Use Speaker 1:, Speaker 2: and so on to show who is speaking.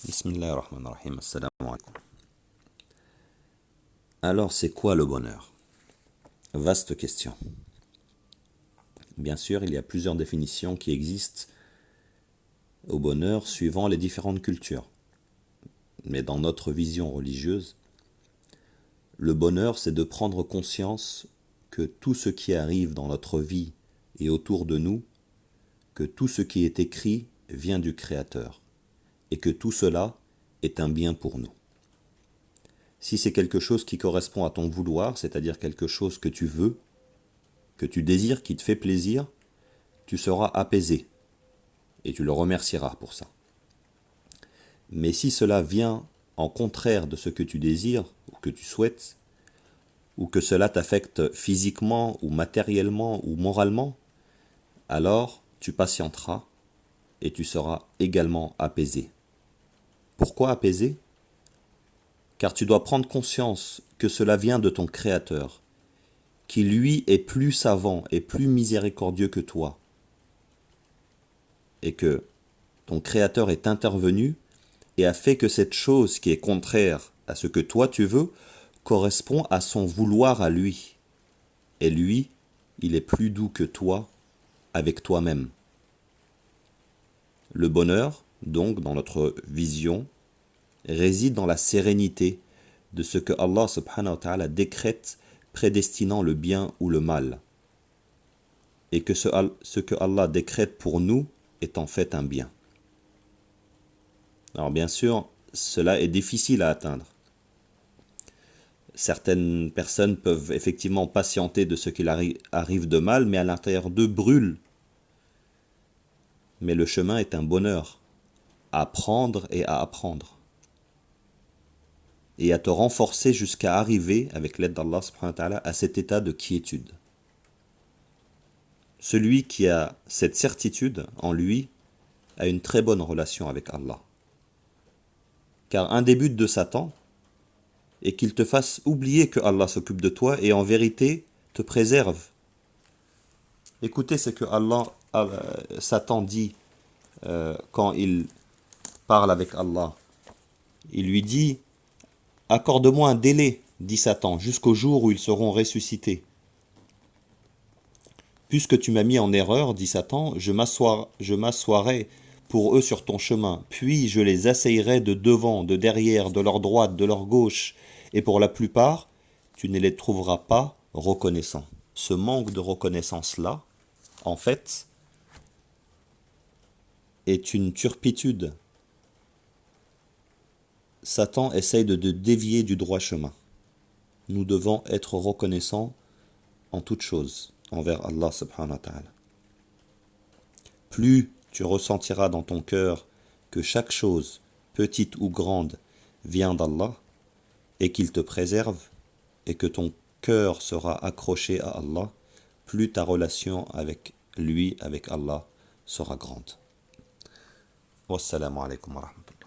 Speaker 1: Bismillahirrahmanirrahim. Assalamu alaikum. Alors, c'est quoi le bonheur? Vaste question. Bien sûr, il y a plusieurs définitions qui existent au bonheur suivant les différentes cultures. Mais dans notre vision religieuse, le bonheur, c'est de prendre conscience que tout ce qui arrive dans notre vie et autour de nous, que tout ce qui est écrit vient du Créateur, et que tout cela est un bien pour nous. Si c'est quelque chose qui correspond à ton vouloir, c'est-à-dire quelque chose que tu veux, que tu désires, qui te fait plaisir, tu seras apaisé et tu le remercieras pour ça. Mais si cela vient en contraire de ce que tu désires ou que tu souhaites, ou que cela t'affecte physiquement ou matériellement ou moralement, alors tu patienteras et tu seras également apaisé. Pourquoi apaisé ? Car tu dois prendre conscience que cela vient de ton Créateur, qui lui est plus savant et plus miséricordieux que toi, et que ton Créateur est intervenu et a fait que cette chose qui est contraire à ce que toi tu veux correspond à son vouloir à lui. Et lui, il est plus doux que toi avec toi-même. Le bonheur, donc, dans notre vision, réside dans la sérénité de ce que Allah subhanahu wa ta'ala décrète prédestinant le bien ou le mal. Et que ce que Allah décrète pour nous est en fait un bien. Alors bien sûr, cela est difficile à atteindre. Certaines personnes peuvent effectivement patienter de ce qu'il arrive de mal, mais à l'intérieur d'eux brûlent. Mais le chemin est un bonheur, à prendre et à apprendre. Et à te renforcer jusqu'à arriver, avec l'aide d'Allah subhanahu wa ta'ala, à cet état de quiétude. Celui qui a cette certitude en lui a une très bonne relation avec Allah. Car un des buts de Satan est qu'il te fasse oublier que Allah s'occupe de toi et en vérité te préserve. Écoutez ce que Satan dit quand il parle avec Allah. Il lui dit « Accorde-moi un délai, dit Satan, jusqu'au jour où ils seront ressuscités. Puisque tu m'as mis en erreur, dit Satan, je m'assoirai pour eux sur ton chemin, puis je les asseillerai de devant, de derrière, de leur droite, de leur gauche, et pour la plupart, tu ne les trouveras pas reconnaissants. » Ce manque de reconnaissance-là, en fait, est une turpitude. Satan essaye de dévier du droit chemin. Nous devons être reconnaissants en toutes choses envers Allah subhanahu wa ta'ala. Plus tu ressentiras dans ton cœur que chaque chose, petite ou grande, vient d'Allah et qu'il te préserve et que ton cœur sera accroché à Allah, plus ta relation avec lui, avec Allah, sera grande. Wassalamu alaikum wa rahmatullah.